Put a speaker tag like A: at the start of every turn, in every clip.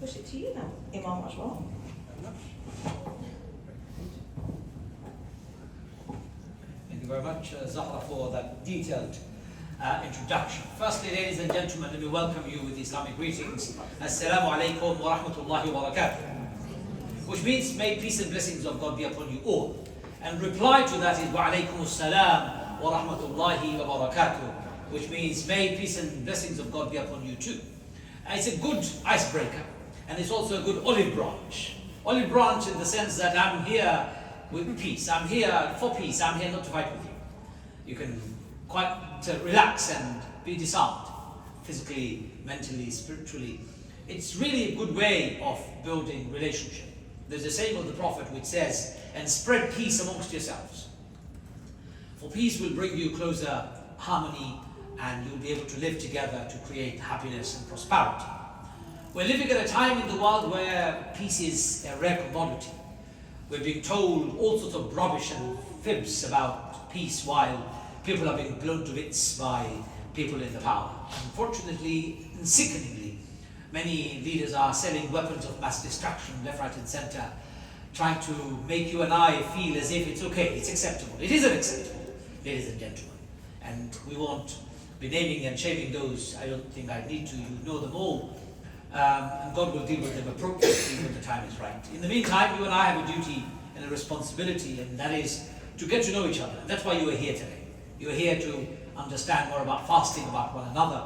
A: push it to you now, Imam Ajmal.
B: Thank you very much, Zahra, for that detailed introduction. Firstly, ladies and gentlemen, let me welcome you with Islamic greetings. Assalamu alaikum wa rahmatullahi wa barakatuh. Which means, may peace and blessings of God be upon you all. And reply to that is wa alaikum assalam wa rahmatullahi wa barakatuh, which means, may peace and blessings of God be upon you too. And it's a good icebreaker, and it's also a good olive branch. Olive branch in the sense that I'm here with peace. I'm here for peace. I'm here not to fight with you. You can quite relax and be disarmed, physically, mentally, spiritually. It's really a good way of building relationship. There's a saying of the Prophet which says, and spread peace amongst yourselves. For peace will bring you closer harmony, and you'll be able to live together to create happiness and prosperity. We're living at a time in the world where peace is a rare commodity. We're being told all sorts of rubbish and fibs about peace while people are being blown to bits by people in the power. Unfortunately and sickeningly, many leaders are selling weapons of mass destruction left, right and center, trying to make you and I feel as if it's okay, it's acceptable. It isn't acceptable, ladies and gentlemen. And we won't be naming and shaming those. I don't think I need to. You know them all. And God will deal with them appropriately when the time is right. In the meantime, you and I have a duty and a responsibility, and that is to get to know each other. And that's why you are here today. You are here to understand more about fasting, about one another.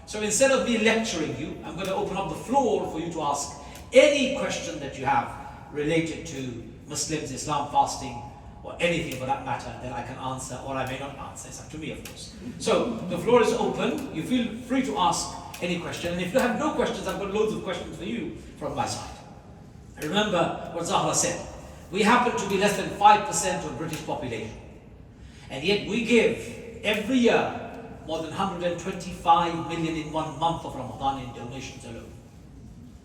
B: So instead of me lecturing you, I'm going to open up the floor for you to ask any question that you have related to Muslims, Islam, fasting, or anything for that matter that I can answer or I may not answer. It's up to me, of course. So the floor is open. You feel free to ask any question. And if you have no questions, I've got loads of questions for you from my side. Remember what Zahra said. We happen to be less than 5% of British population. And yet we give every year more than 125 million in 1 month of Ramadan in donations alone.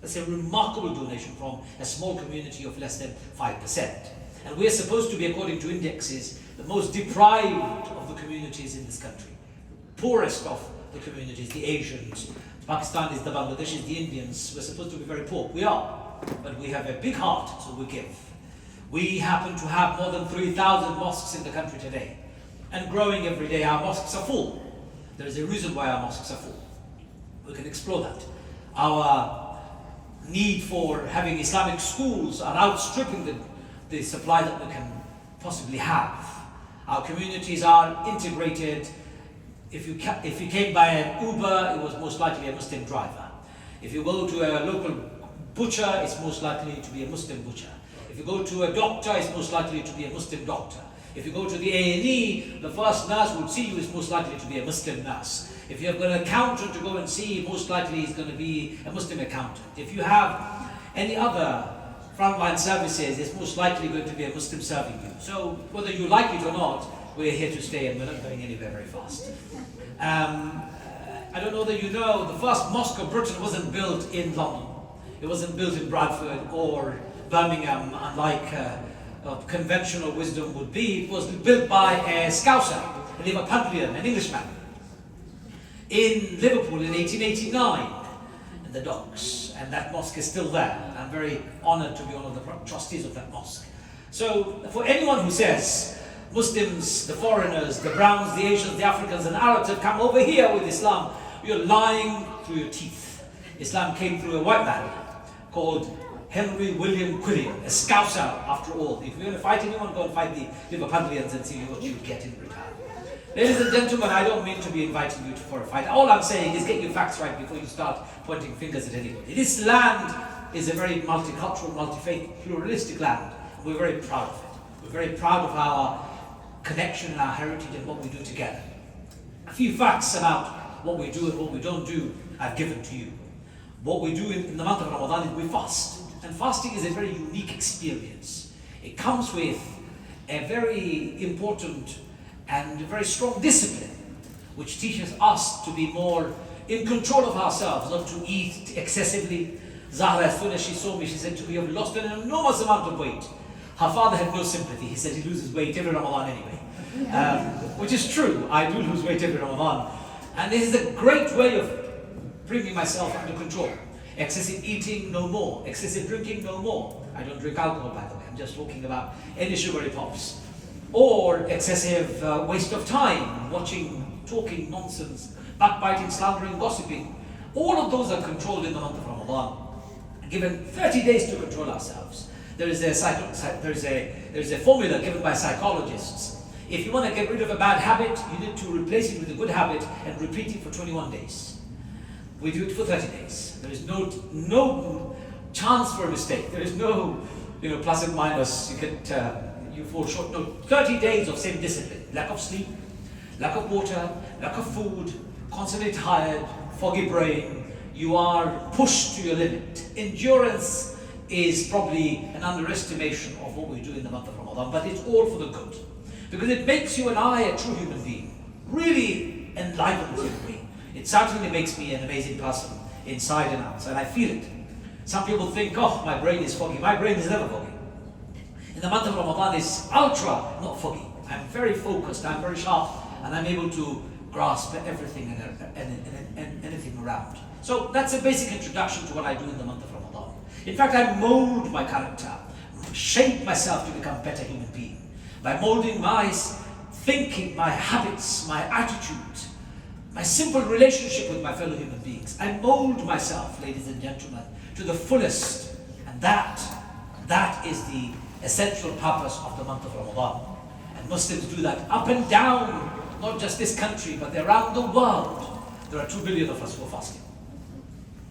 B: That's a remarkable donation from a small community of less than 5%. And we're supposed to be, according to indexes, the most deprived of the communities in this country. Poorest of the communities, the Asians, the Pakistanis, the Bangladeshis, the Indians. We're supposed to be very poor. We are. But we have a big heart, so we give. We happen to have more than 3,000 mosques in the country today. And growing every day. Our mosques are full. There is a reason why our mosques are full. We can explore that. Our need for having Islamic schools are outstripping the supply that we can possibly have. Our communities are integrated. If you came by an Uber, it was most likely a Muslim driver. If you go to a local butcher, it's most likely to be a Muslim butcher. If you go to a doctor, it's most likely to be a Muslim doctor. If you go to the A&E, the first nurse who would see you is most likely to be a Muslim nurse. If you've got an accountant to go and see, most likely he's going to be a Muslim accountant. If you have any other frontline services, it's most likely going to be a Muslim serving you. So whether you like it or not, we're here to stay and we're not going anywhere very fast. I don't know that you know, the first mosque of Britain wasn't built in London. It wasn't built in Bradford or Birmingham, unlike conventional wisdom would be. It was built by a Scouser, a Liverpudlian, an Englishman, in Liverpool in 1889, in the docks, and that mosque is still there. I'm very honoured to be one of the trustees of that mosque. So for anyone who says Muslims, the foreigners, the Browns, the Asians, the Africans and Arabs have come over here with Islam, you're lying through your teeth. Islam came through a white man called Henry William Quilliam, a Scouser after all. If you're going to fight anyone, go and fight the Liverpudlians and see what you get in return. Ladies and gentlemen, I don't mean to be inviting you for a fight. All I'm saying is get your facts right before you start pointing fingers at anybody. This land is a very multicultural, multi-faith, pluralistic land. We're very proud of it. We're very proud of our connection and our heritage and what we do together. A few facts about what we do and what we don't do I've given to you. What we do in the month of Ramadan is we fast. And fasting is a very unique experience. It comes with a very important and very strong discipline, which teaches us to be more in control of ourselves, not to eat excessively. Zahra, as soon as she saw me, she said to me, "You've lost an enormous amount of weight." Her father had no sympathy. He said he loses weight every Ramadan anyway. Which is true. I do lose weight every Ramadan. And this is a great way of bringing myself under control. Excessive eating, no more. Excessive drinking, no more. I don't drink alcohol, by the way. I'm just talking about any sugary pops. Or excessive waste of time, watching, talking nonsense, backbiting, slandering, gossiping. All of those are controlled in the month of Ramadan. Given 30 days to control ourselves. There is a formula given by psychologists. If you want to get rid of a bad habit, you need to replace it with a good habit and repeat it for 21 days. We do it for 30 days. There is no chance for a mistake. There is no, plus and minus. You fall short. No, 30 days of same discipline. Lack of sleep, lack of water, lack of food, constantly tired, foggy brain. You are pushed to your limit. Endurance is probably an underestimation of what we do in the month of Ramadan, but it's all for the good. Because it makes you and I a true human being. Really enlivens me. It certainly makes me an amazing person inside and out, and I feel it. Some people think, oh, my brain is foggy. My brain is never foggy. In the month of Ramadan, it's ultra not foggy. I'm very focused, I'm very sharp, and I'm able to grasp everything and anything around. So that's a basic introduction to what I do in the month of Ramadan. In fact, I mold my character, shape myself to become a better human being by molding my thinking, my habits, my attitude, my simple relationship with my fellow human beings. I mold myself, ladies and gentlemen, to the fullest, and that is the essential purpose of the month of Ramadan. And Muslims do that up and down, not just this country, but around the world. There are 2 billion of us who are fasting.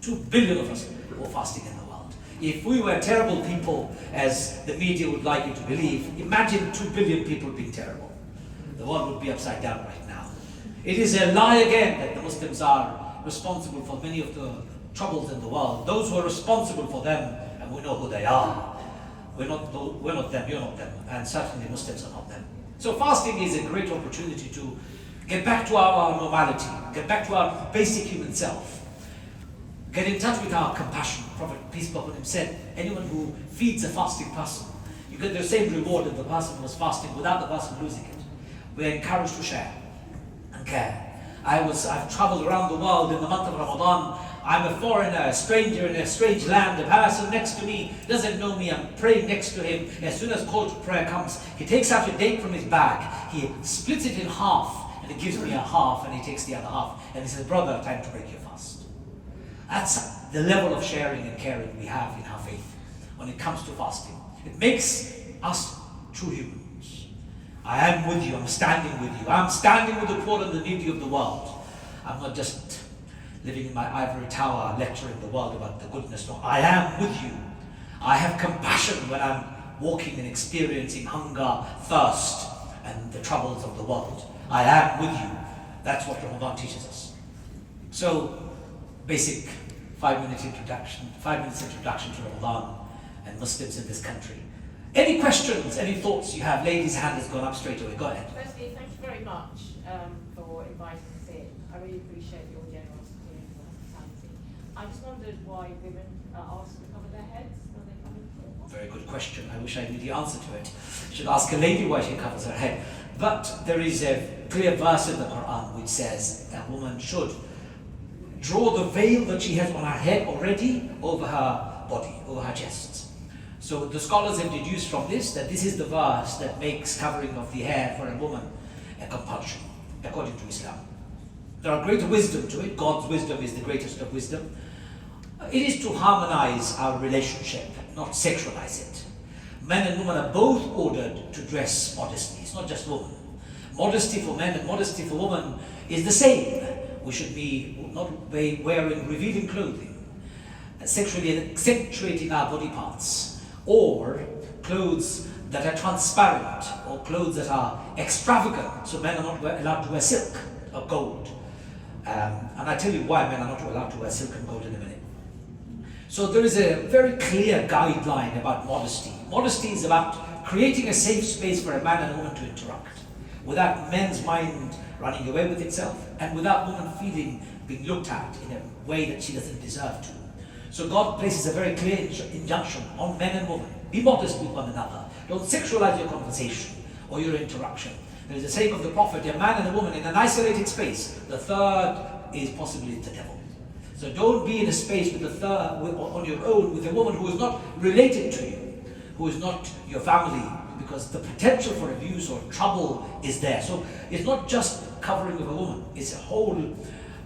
B: 2 billion of us who are fasting in the world. If we were terrible people, as the media would like you to believe, imagine 2 billion people being terrible. The world would be upside down right now. It is a lie again that the Muslims are responsible for many of the troubles in the world. Those who are responsible for them, and we know who they are. We're not them, you're not them, and certainly Muslims are not them. So fasting is a great opportunity to get back to our normality, get back to our basic human self. Get in touch with our compassion. Prophet, peace be upon him, said, anyone who feeds a fasting person, you get the same reward as the person who was fasting without the person losing it. We're encouraged to share and care. I've traveled around the world in the month of Ramadan. I'm a foreigner, a stranger in a strange land. The person next to me doesn't know me. I'm praying next to him. As soon as call to prayer comes, he takes out a date from his bag. He splits it in half and he gives me a half and he takes the other half. And he says, brother, time to break your fast. That's the level of sharing and caring we have in our faith when it comes to fasting. It makes us true humans. I am with you, I'm standing with you. I'm standing with the poor and the needy of the world. I'm not just living in my ivory tower lecturing the world about the goodness. No, I am with you. I have compassion when I'm walking and experiencing hunger, thirst, and the troubles of the world. I am with you. That's what Ramadan teaches us. So, basic 5 minutes introduction to Ramadan and Muslims in this country. Any questions, any thoughts you have? Ladies' hand has gone up straight away. Go ahead.
C: Firstly, thank you very much for inviting us in. I really appreciate your generosity and your hospitality. I just wondered why women are asked to cover their heads when they come into the mosque.
B: Very good question. I wish I knew the answer to it. I should ask a lady why she covers her head. But there is a clear verse in the Quran which says a woman should draw the veil that she has on her head already over her body, over her chest. So the scholars have deduced from this that this is the verse that makes covering of the hair for a woman a compulsion, according to Islam. There are great wisdom to it. God's wisdom is the greatest of wisdom. It is to harmonize our relationship, not sexualize it. Men and women are both ordered to dress modestly. It's not just women. Modesty for men and modesty for women is the same. We should be not wearing revealing clothing, sexually accentuating our body parts, or clothes that are transparent, or clothes that are extravagant. So men are not allowed to wear silk or gold. And I tell you why men are not allowed to wear silk and gold in a minute. So there is a very clear guideline about modesty. Modesty is about creating a safe space for a man and a woman to interact, without men's mind running away with itself, and without woman feeling being looked at in a way that she doesn't deserve to. So God places a very clear injunction on men and women. Be modest with one another. Don't sexualize your conversation or your interaction. There is a saying of the Prophet, a man and a woman in an isolated space. The third is possibly the devil. So don't be in a space with on your own with a woman who is not related to you, who is not your family, because the potential for abuse or trouble is there. So it's not just covering of a woman, it's a whole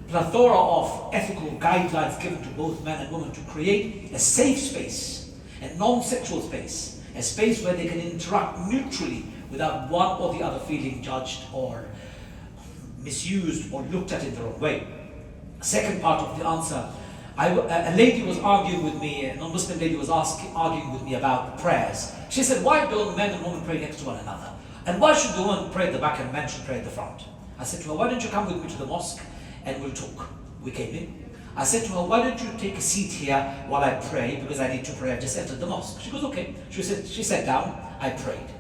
B: plethora of ethical guidelines given to both men and women to create a safe space, a non-sexual space, a space where they can interact neutrally without one or the other feeling judged or misused or looked at in the wrong way. Second part of the answer, a lady was arguing with me, a non-Muslim lady was arguing with me about prayers. She said, why don't men and women pray next to one another? And why should the woman pray at the back and men should pray at the front? I said to her, why don't you come with me to the mosque and we'll talk? We came in. I said to her, why don't you take a seat here while I pray, because I need to pray. I just entered the mosque. She goes, okay. She sat down, I prayed.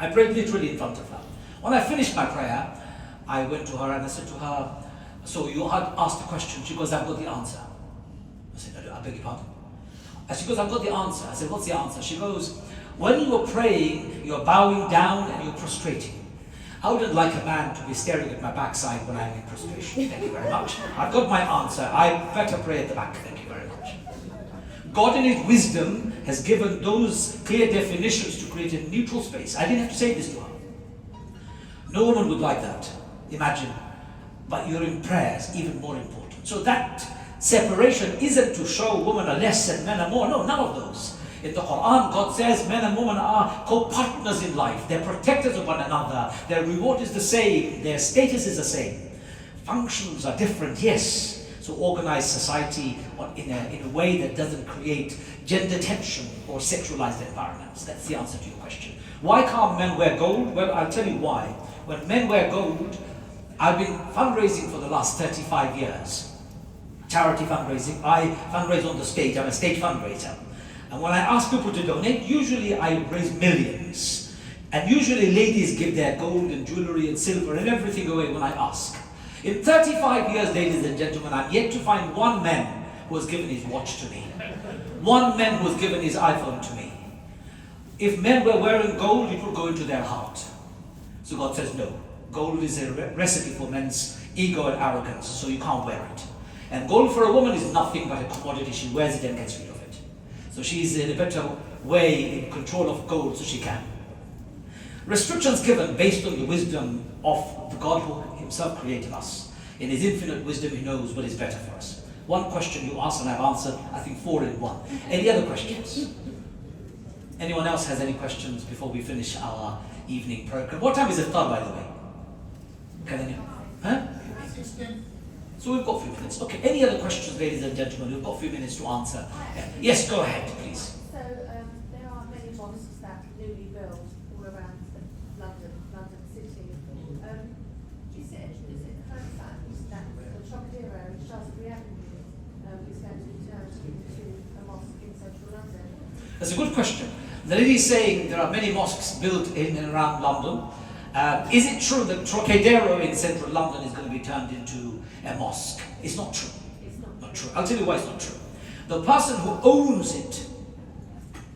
B: I prayed literally in front of her. When I finished my prayer, I went to her and I said to her, so you had asked the question. She goes, I've got the answer. I said, I beg your pardon? And she goes, I've got the answer. I said, what's the answer? She goes, when you are praying, you're bowing down and you're prostrating. I wouldn't like a man to be staring at my backside when I'm in prostration. Thank you very much. I've got my answer. I better pray at the back. Thank you very much. God in His wisdom has given those clear definitions to create a neutral space. I didn't have to say this to her. No woman would like that. Imagine. But you're in prayers, even more important. So that separation isn't to show women are less and men are more. No, none of those. In the Quran, God says men and women are co-partners in life. They're protectors of one another. Their reward is the same. Their status is the same. Functions are different, yes. So organize society in a way that doesn't create gender tension or sexualized environments. That's the answer to your question. Why can't men wear gold? Well, I'll tell you why. When men wear gold, I've been fundraising for the last 35 years. Charity fundraising. I fundraise on the stage. I'm a stage fundraiser. And when I ask people to donate, usually I raise millions. And usually ladies give their gold and jewelry and silver and everything away when I ask. In 35 years, ladies and gentlemen, I'm yet to find one man who has given his watch to me. One man who has given his iPhone to me. If men were wearing gold, it would go into their heart. So God says no. Gold is a recipe for men's ego and arrogance, so you can't wear it. And gold for a woman is nothing but a commodity. She wears it and gets rid of it. So she's in a better way in control of gold, so she can. Restrictions given based on the wisdom of the God who Himself created us. In His infinite wisdom, He knows what is better for us. One question you asked and I've answered, I think 4 in 1. Any other questions? Anyone else has any questions before we finish our evening program? What time is Iftar, by the way? Can anyone? Huh? So we've got a few minutes. Okay, any other questions, ladies and gentlemen? We've got a few minutes to answer. Yes, go ahead, please.
D: So there are many mosques that newly built all around London City. Is it heard that the Trocadero in Shaftesbury Avenue is going to be turned into a mosque in central London?
B: That's a good question. The lady is saying there are many mosques built in and around London. Is it true that Trocadero in central London is going to be turned into a mosque? It's not true.
D: It's
B: Not true. I'll tell you why it's not true. The person who owns it,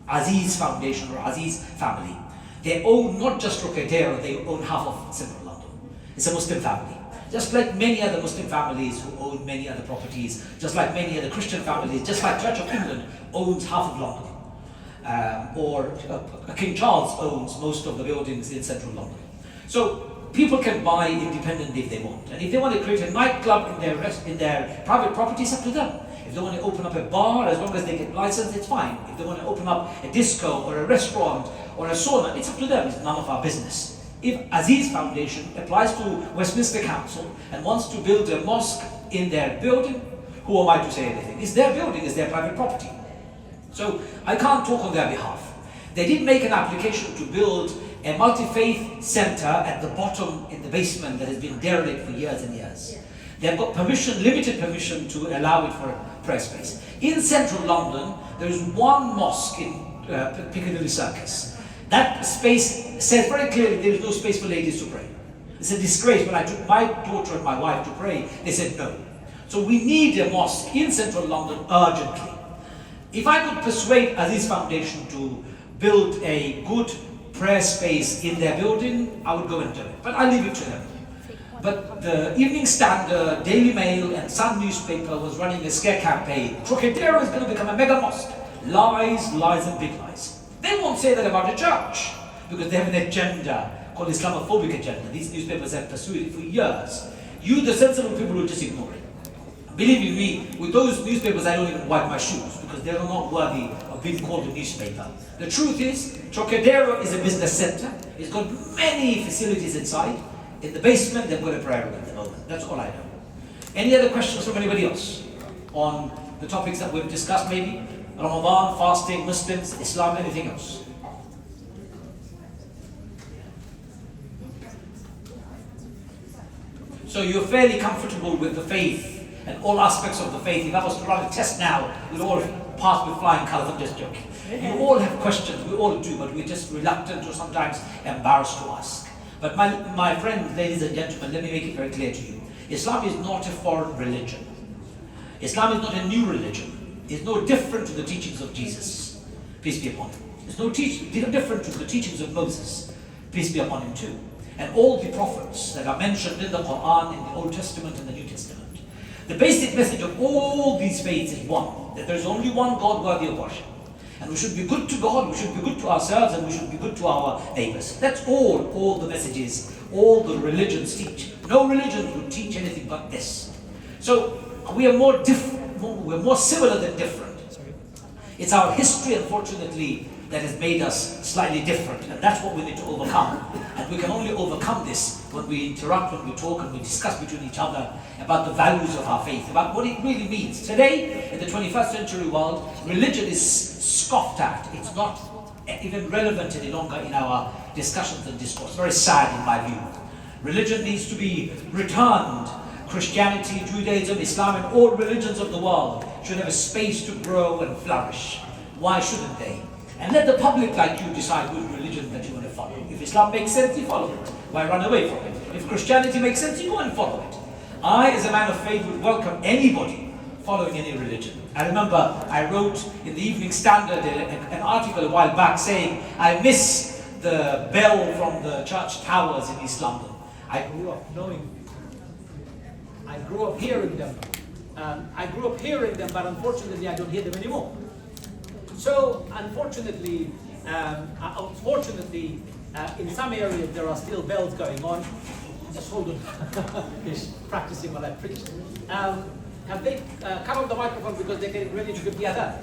B: Aziz Foundation or Aziz family, they own not just Trocadero, they own half of central London. It's a Muslim family. Just like many other Muslim families who own many other properties, just like many other Christian families, just like Church of England owns half of London. Or King Charles owns most of the buildings in central London. So people can buy independently if they want. And if they want to create a nightclub in their private property, it's up to them. If they want to open up a bar, as long as they get licensed, it's fine. If they want to open up a disco or a restaurant or a sauna, it's up to them. It's none of our business. If Aziz Foundation applies to Westminster Council and wants to build a mosque in their building, who am I to say anything? It's their building, it's their private property. So I can't talk on their behalf. They did make an application to build a multi-faith center at the bottom in the basement that has been derelict for years and years. They've got permission, limited permission to allow it for a prayer space. In central London, there is one mosque in Piccadilly Circus. That space says very clearly there is no space for ladies to pray. It's a disgrace. When I took my daughter and my wife to pray, they said no. So we need a mosque in central London urgently. If I could persuade Aziz Foundation to build a good prayer space in their building, I would go and do it. But I leave it to them. But the Evening Standard, Daily Mail and Sun newspaper was running a scare campaign. Trocadero is going to become a mega mosque. Lies, lies and big lies. They won't say that about a church because they have an agenda called Islamophobic agenda. These newspapers have pursued it for years. You, the sensible people, will just ignore it. Believe you me, with those newspapers I don't even wipe my shoes because they are not worthy of being called a newspaper. The truth is, Trocadero is a business center. It's got many facilities inside. In the basement, they've got a prayer room at the moment. That's all I know. Any other questions from anybody else on the topics that we've discussed maybe? Ramadan, fasting, Muslims, Islam, anything else? So you're fairly comfortable with the faith and all aspects of the faith. If I was to run a test now, we'd all pass with flying colours. I'm just joking. You all have questions, we all do, but we're just reluctant or sometimes embarrassed to ask. But my friends, ladies and gentlemen, let me make it very clear to you. Islam is not a foreign religion. Islam is not a new religion. It's no different to the teachings of Jesus, peace be upon him. It's no different to the teachings of Moses, peace be upon him too. And all the prophets that are mentioned in the Quran, in the Old Testament and the New Testament. The basic message of all these faiths is one, that there is only one God worthy of worship. And we should be good to God, we should be good to ourselves, and we should be good to our neighbors. That's all the messages, all the religions teach. No religion would teach anything but this. So we are more similar than different. It's our history, unfortunately, that has made us slightly different, and that's what we need to overcome. And we can only overcome this when we interact, when we talk, and we discuss between each other about the values of our faith, about what it really means. Today, in the 21st century world, religion is scoffed at. It's not even relevant any longer in our discussions and discourse. Very sad in my view. Religion needs to be returned. Christianity, Judaism, Islam, and all religions of the world should have a space to grow and flourish. Why shouldn't they? And let the public like you decide which religion that you want to follow. If Islam makes sense, you follow it. Why run away from it? If Christianity makes sense, you go and follow it. I, as a man of faith, would welcome anybody following any religion. I remember I wrote in the Evening Standard an article a while back saying, I miss the bell from the church towers in East London. I grew up hearing them. But unfortunately I don't hear them anymore. So unfortunately, in some areas there are still bells going on. Just hold on. He's practicing while I preach. Have they cut off the microphone because they're getting ready to give the adhan?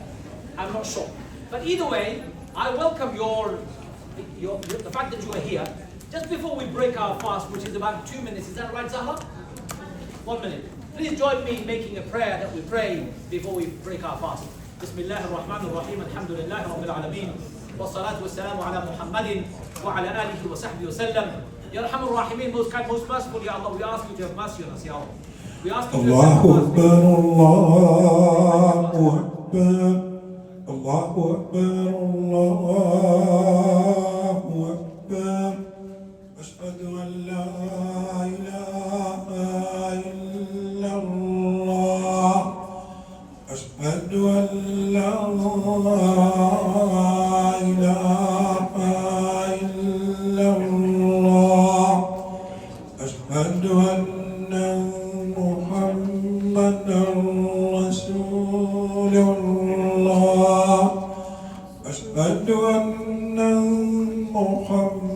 B: I'm not sure. But either way, I welcome the fact that you are here. Just before we break our fast, which is about 2 minutes, is that right, Zahra? 1 minute. Please join me in making a prayer that we pray before we break our fast. Bismillah ar-Rahman ar-Rahim, alhamdulillah rabbil alameen, wa salatu wa salamu ala Muhammadin wa ala alihi wa sahbihi wa sallam. Ya Arhamar Rahimin, most kind, most merciful, Ya Allah, we ask you to have mercy on us, Ya Allah. We ask you to
E: Allahu Akbar, Allahu Akbar, Allahu Akbar, Allahu Akbar. Ashhadu an la ilaha illallah. Ashhadu an la ilaha illallah. Ashhadu anna Muhammadan Rasulullah. Ashhadu anna Muhammadan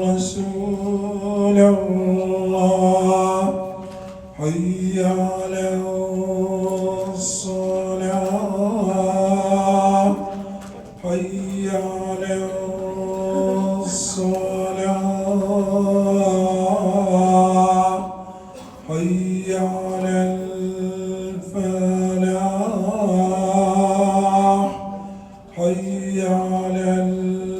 E: Rasulullah. Hayya ala salah. Hayya ala salah. Hayya ala al-falah. Hayya ala al-falah.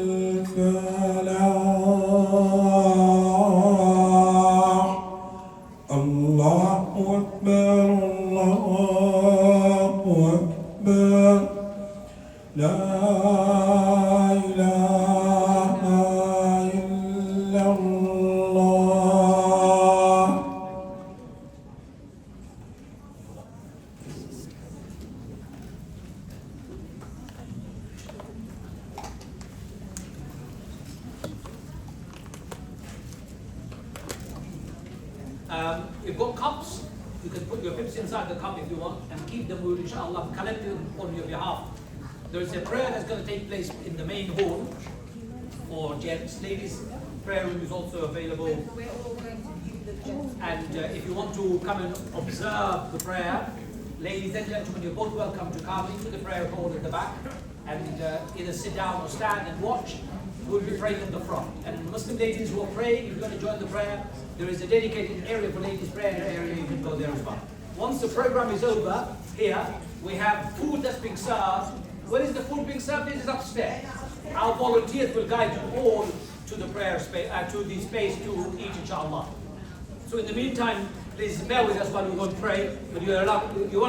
E: Allahu Akbar, Allahu Akbar. La ilaha illallah.
B: We've got cups. You can put your pips inside the cup if you want and keep them. We will, inshallah, collect them on your behalf. There is a prayer that's going to take place in the main hall for gents. Ladies, prayer room is also available. And if you want to come and observe the prayer, ladies and gentlemen, you're both welcome to come into the prayer hall at the back and either sit down or stand and watch. We'll be praying in the front. And Muslim ladies who are praying, if you're going to join the prayer, there is a dedicated area for ladies' prayer area. You can go there as well. Once the program is over, here we have food that's being served. Where is the food being served? This is upstairs. Our volunteers will guide you all to the prayer space, to the space to eat, inshallah. So in the meantime, please bear with us while we go and pray. But you are allowed, you want